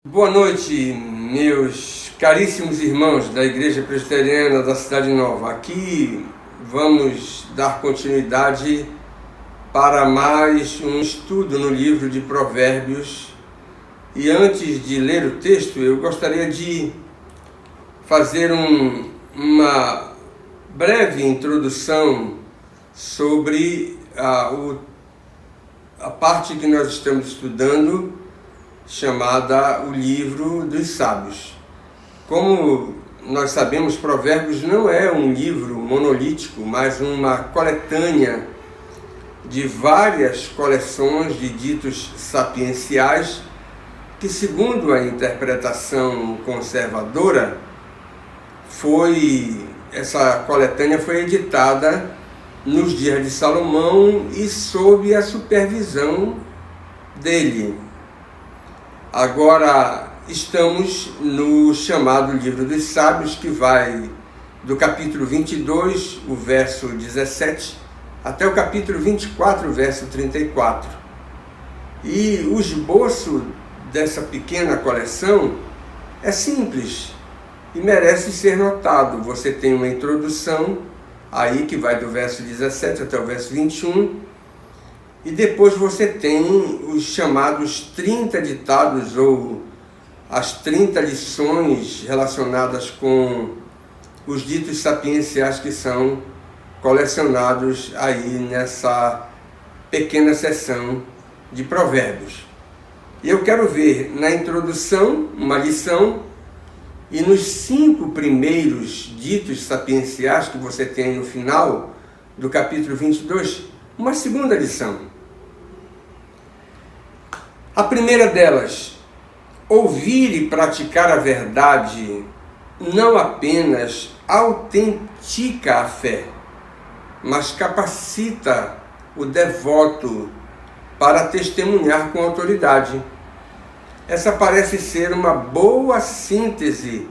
Boa noite, meus caríssimos irmãos da Igreja Presbiteriana da Cidade Nova. Aqui vamos dar continuidade para mais um estudo no livro de Provérbios. E antes de ler o texto, eu gostaria de fazer uma breve introdução sobre a parte que nós estamos estudando, chamada o Livro dos Sábios. Como nós sabemos, Provérbios não é um livro monolítico, mas uma coletânea de várias coleções de ditos sapienciais que, segundo a interpretação conservadora, essa coletânea foi editada nos dias de Salomão e sob a supervisão dele. Agora estamos no chamado Livro dos Sábios, que vai do capítulo 22, o verso 17, até o capítulo 24, o verso 34. E o esboço dessa pequena coleção é simples e merece ser notado. Você tem uma introdução aí que vai do verso 17 até o verso 21, e depois você tem os chamados 30 ditados ou as 30 lições relacionadas com os ditos sapienciais que são colecionados aí nessa pequena seção de Provérbios. E eu quero ver na introdução uma lição e nos 5 primeiros ditos sapienciais que você tem no final do capítulo 22, uma segunda lição. A primeira delas: ouvir e praticar a verdade não apenas autentica a fé, mas capacita o devoto para testemunhar com autoridade. Essa parece ser uma boa síntese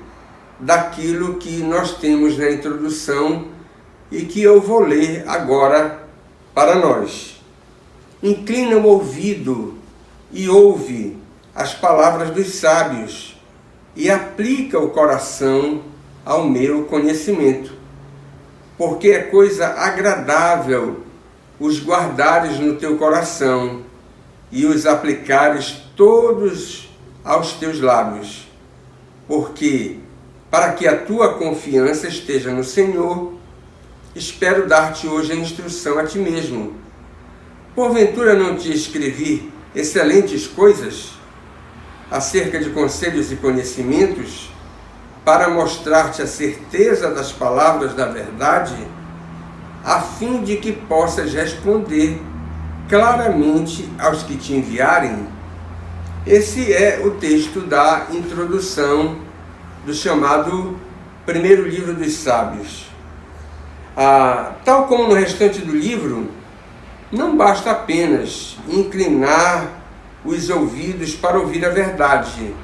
daquilo que nós temos na introdução e que eu vou ler agora para nós. Inclina o ouvido e ouve as palavras dos sábios e aplica o coração ao meu conhecimento, porque é coisa agradável os guardares no teu coração e os aplicares todos aos teus lábios, porque, para que a tua confiança esteja no Senhor, espero dar-te hoje a instrução a ti mesmo. Porventura não te escrevi excelentes coisas acerca de conselhos e conhecimentos, para mostrar-te a certeza das palavras da verdade, a fim de que possas responder claramente aos que te enviarem? Esse é o texto da introdução do chamado primeiro livro dos sábios. Tal como no restante do livro, não basta apenas inclinar os ouvidos para ouvir a verdade.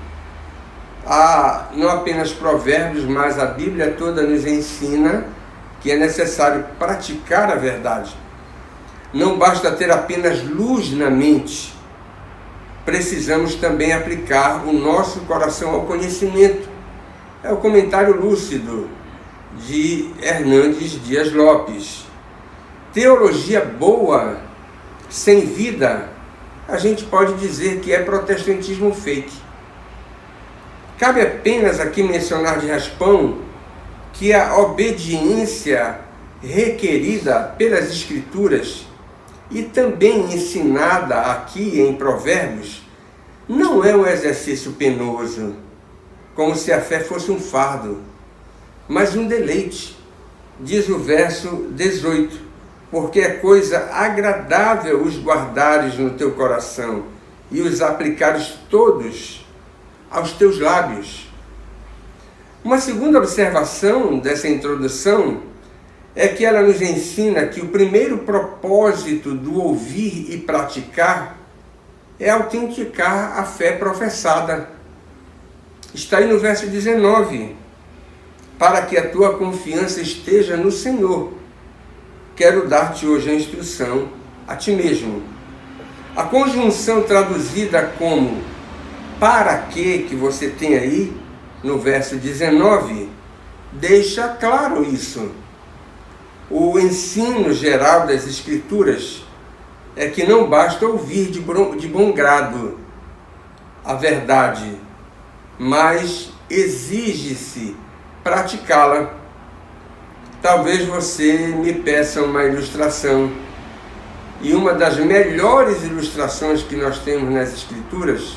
Não apenas Provérbios, mas a Bíblia toda nos ensina que é necessário praticar a verdade. Não basta ter apenas luz na mente. Precisamos também aplicar o nosso coração ao conhecimento. É o comentário lúcido de Hernandes Dias Lopes. Teologia boa, sem vida, a gente pode dizer que é protestantismo fake. Cabe apenas aqui mencionar de raspão que a obediência requerida pelas Escrituras e também ensinada aqui em Provérbios não é um exercício penoso, como se a fé fosse um fardo, mas um deleite. Diz o verso 18, porque é coisa agradável os guardares no teu coração e os aplicares todos aos teus lábios. Uma segunda observação dessa introdução é que ela nos ensina que o primeiro propósito do ouvir e praticar é autenticar a fé professada. Está aí no verso 19, para que a tua confiança esteja no Senhor. Quero dar-te hoje a instrução a ti mesmo. A conjunção traduzida como para que você tem aí, no verso 19, deixa claro isso. O ensino geral das Escrituras é que não basta ouvir de bom grado a verdade, mas exige-se praticá-la. Talvez você me peça uma ilustração, e uma das melhores ilustrações que nós temos nas Escrituras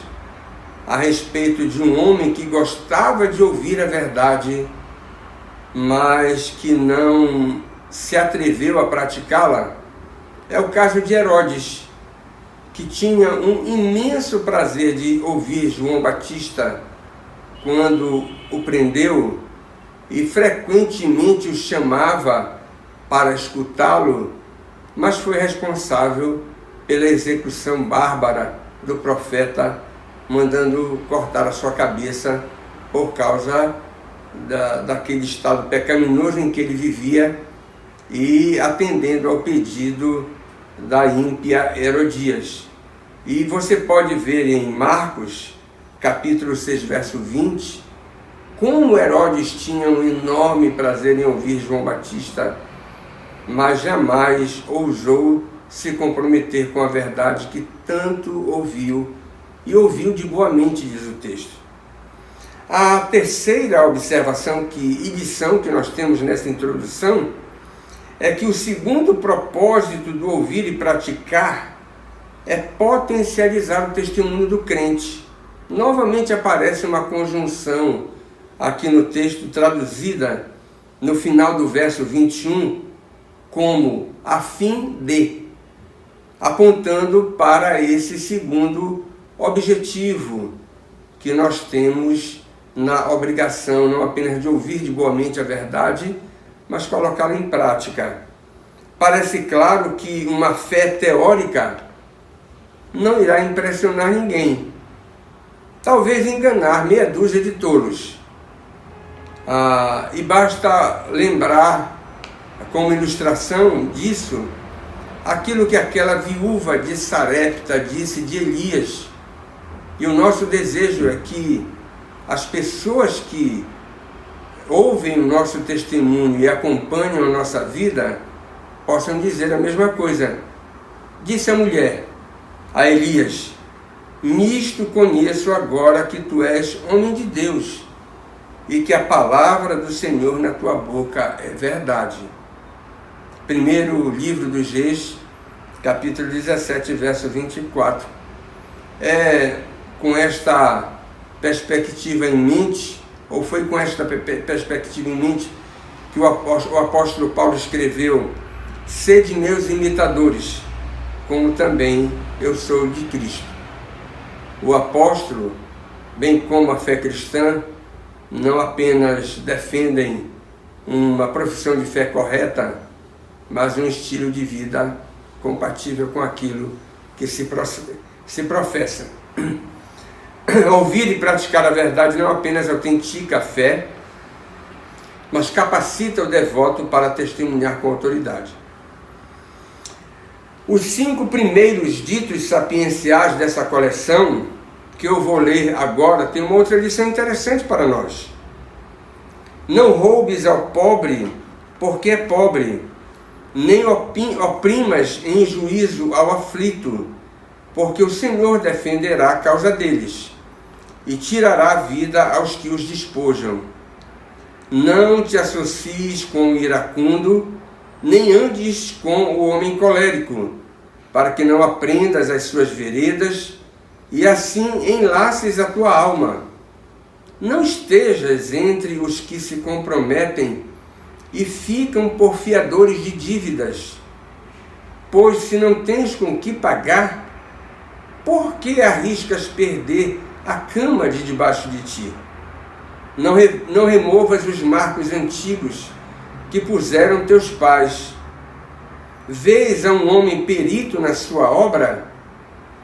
a respeito de um homem que gostava de ouvir a verdade, mas que não se atreveu a praticá-la, é o caso de Herodes, que tinha um imenso prazer de ouvir João Batista quando o prendeu e frequentemente o chamava para escutá-lo, mas foi responsável pela execução bárbara do profeta, mandando cortar a sua cabeça por causa daquele estado pecaminoso em que ele vivia e atendendo ao pedido da ímpia Herodias. E você pode ver em Marcos, capítulo 6, verso 20, como Herodes tinha um enorme prazer em ouvir João Batista, mas jamais ousou se comprometer com a verdade que tanto ouviu, e ouviu de boa mente, diz o texto. A terceira observação e lição que nós temos nessa introdução é que o segundo propósito do ouvir e praticar é potencializar o testemunho do crente. Novamente aparece uma conjunção aqui no texto, traduzida no final do verso 21, como a fim de, apontando para esse segundo objetivo que nós temos na obrigação, não apenas de ouvir de boa mente a verdade, mas colocá-la em prática. Parece claro que uma fé teórica não irá impressionar ninguém, talvez enganar meia dúzia de tolos. E basta lembrar, como ilustração disso, aquilo que aquela viúva de Sarepta disse de Elias. E o nosso desejo é que as pessoas que ouvem o nosso testemunho e acompanham a nossa vida possam dizer a mesma coisa. Disse a mulher a Elias: nisto conheço agora que tu és homem de Deus e que a palavra do Senhor na tua boca é verdade. Primeiro livro dos Reis, capítulo 17, verso 24. Com esta perspectiva em mente, ou foi com esta perspectiva em mente, que o apóstolo Paulo escreveu: sede meus imitadores, como também eu sou de Cristo. O apóstolo, bem como a fé cristã, não apenas defendem uma profissão de fé correta, mas um estilo de vida compatível com aquilo que se professa. Ouvir e praticar a verdade não apenas autentica a fé, mas capacita o devoto para testemunhar com autoridade. Os 5 primeiros ditos sapienciais dessa coleção, que eu vou ler agora, tem uma outra lição interessante para nós. Não roubes ao pobre porque é pobre, nem oprimas em juízo ao aflito, porque o Senhor defenderá a causa deles e tirará a vida aos que os despojam. Não te associes com o iracundo, nem andes com o homem colérico, para que não aprendas as suas veredas e assim enlaces a tua alma. Não estejas entre os que se comprometem e ficam por fiadores de dívidas, pois se não tens com que pagar, por que arriscas perder a cama de debaixo de ti? Não removas os marcos antigos que puseram teus pais. Vês a um homem perito na sua obra?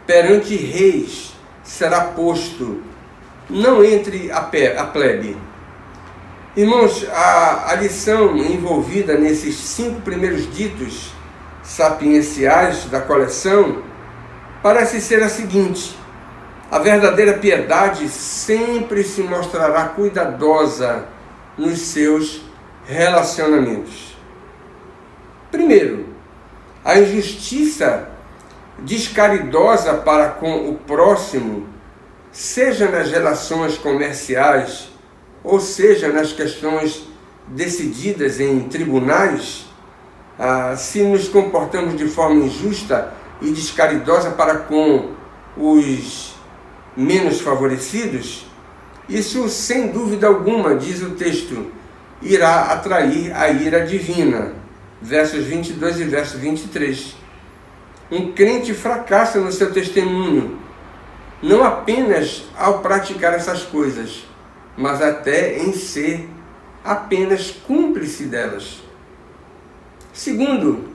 Perante reis será posto, não entre a plebe. Irmãos, a lição envolvida nesses 5 primeiros ditos sapienciais da coleção parece ser a seguinte: a verdadeira piedade sempre se mostrará cuidadosa nos seus relacionamentos. Primeiro, a injustiça descaridosa para com o próximo, seja nas relações comerciais, ou seja nas questões decididas em tribunais, se nos comportamos de forma injusta e descaridosa para com os menos favorecidos, isso sem dúvida alguma, diz o texto, irá atrair a ira divina. Versos 22 e verso 23. Um crente fracassa no seu testemunho, não apenas ao praticar essas coisas, mas até em ser apenas cúmplice delas. Segundo,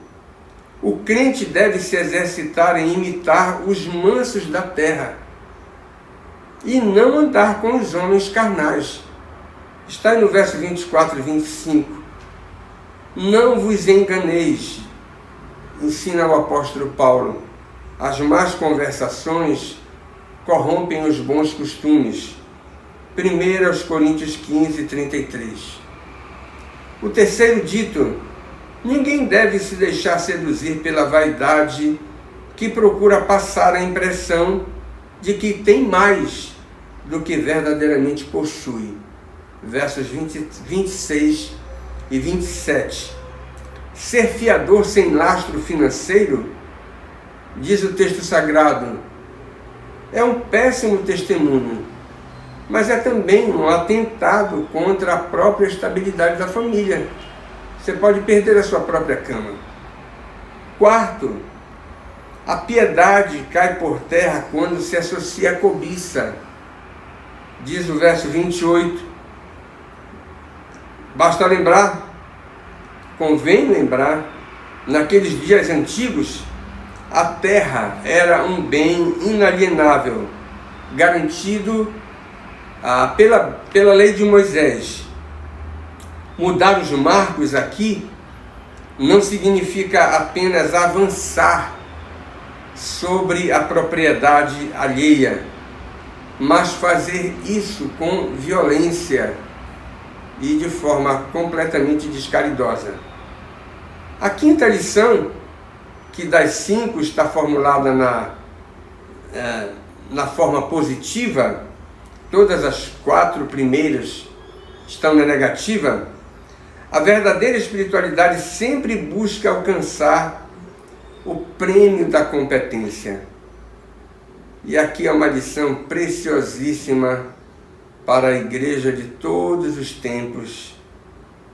o crente deve se exercitar em imitar os mansos da terra e não andar com os homens carnais. Está aí no verso 24 e 25. Não vos enganeis, ensina o apóstolo Paulo. As más conversações corrompem os bons costumes. 1 Coríntios 15, 33. O terceiro dito: ninguém deve se deixar seduzir pela vaidade que procura passar a impressão de que tem mais do que verdadeiramente possui. Versos 26 e 27. Ser fiador sem lastro financeiro, diz o texto sagrado, é um péssimo testemunho, mas é também um atentado contra a própria estabilidade da família. Você pode perder a sua própria cama. Quarto, a piedade cai por terra quando se associa à cobiça. Diz o verso 28. Basta lembrar, convém lembrar, naqueles dias antigos, a terra era um bem inalienável, garantido pela lei de Moisés. Mudar os marcos aqui não significa apenas avançar sobre a propriedade alheia, mas fazer isso com violência e de forma completamente descaridosa. A quinta lição, que das 5 está formulada na forma positiva, todas as 4 primeiras estão na negativa. A verdadeira espiritualidade sempre busca alcançar o prêmio da competência. E aqui é uma lição preciosíssima para a igreja de todos os tempos,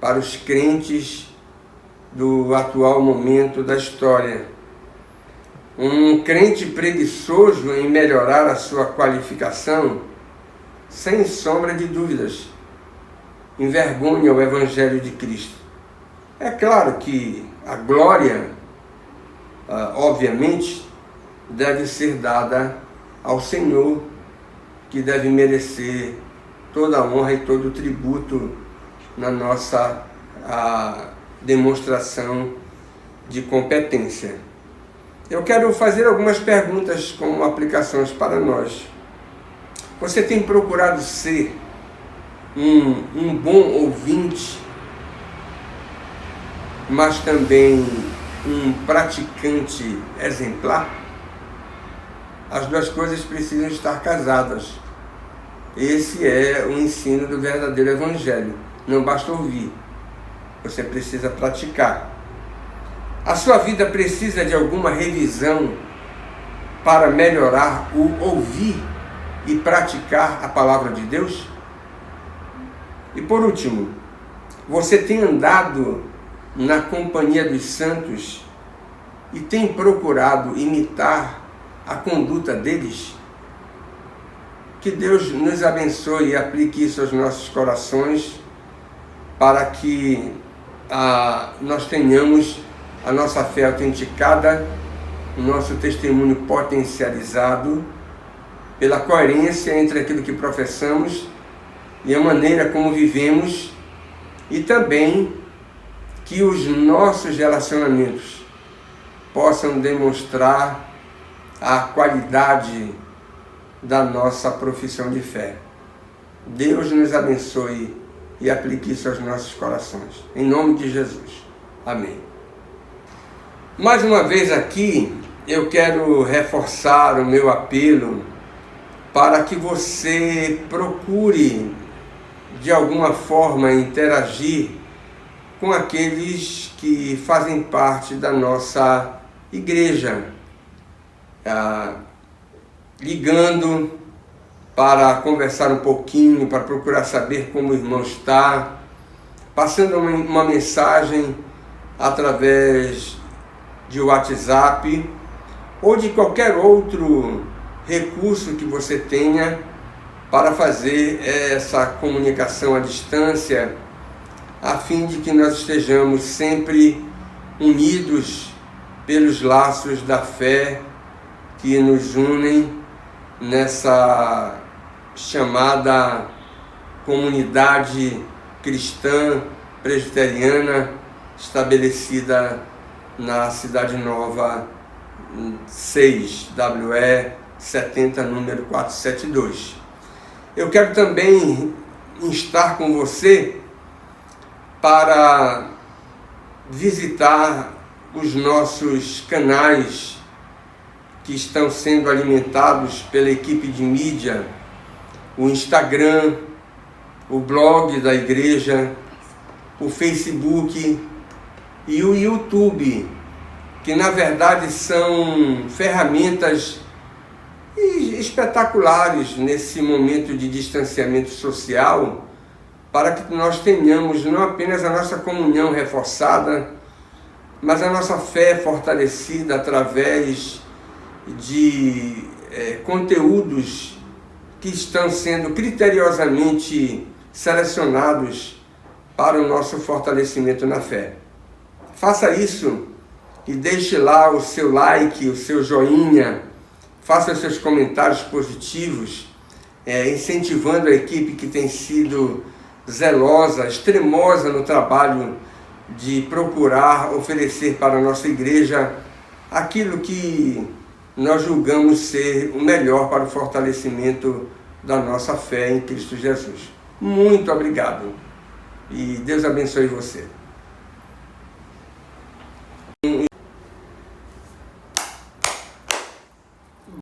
para os crentes do atual momento da história. Um crente preguiçoso em melhorar a sua qualificação, sem sombra de dúvidas, envergonha o Evangelho de Cristo. É claro que a glória, obviamente, deve ser dada ao Senhor, que deve merecer toda a honra e todo o tributo na nossa demonstração de competência. Eu quero fazer algumas perguntas como aplicações para nós. Você tem procurado ser um bom ouvinte, mas também um praticante exemplar? As duas coisas precisam estar casadas. Esse é o ensino do verdadeiro Evangelho. Não basta ouvir, você precisa praticar. A sua vida precisa de alguma revisão para melhorar o ouvir e praticar a palavra de Deus? E por último, você tem andado na companhia dos santos e tem procurado imitar a conduta deles? Que Deus nos abençoe e aplique isso aos nossos corações, para que nós tenhamos a nossa fé autenticada, o nosso testemunho potencializado pela coerência entre aquilo que professamos e a maneira como vivemos, e também que os nossos relacionamentos possam demonstrar a qualidade da nossa profissão de fé. Deus nos abençoe e aplique isso aos nossos corações. Em nome de Jesus. Amém. Mais uma vez aqui, eu quero reforçar o meu apelo para que você procure, de alguma forma, interagir com aqueles que fazem parte da nossa igreja, ligando para conversar um pouquinho, para procurar saber como o irmão está, passando uma mensagem através de WhatsApp ou de qualquer outro recurso que você tenha para fazer essa comunicação à distância, a fim de que nós estejamos sempre unidos pelos laços da fé que nos unem nessa chamada comunidade cristã presbiteriana estabelecida na Cidade Nova 6, WE 70, número 472. Eu quero também instar com você para visitar os nossos canais que estão sendo alimentados pela equipe de mídia, o Instagram, o blog da igreja, o Facebook e o YouTube, que na verdade são ferramentas espetaculares nesse momento de distanciamento social, para que nós tenhamos não apenas a nossa comunhão reforçada, mas a nossa fé fortalecida através de conteúdos que estão sendo criteriosamente selecionados para o nosso fortalecimento na fé. Faça isso e deixe lá o seu like, o seu joinha, faça os seus comentários positivos, incentivando a equipe que tem sido zelosa, extremosa no trabalho de procurar oferecer para a nossa igreja aquilo que nós julgamos ser o melhor para o fortalecimento da nossa fé em Cristo Jesus. Muito obrigado e Deus abençoe você.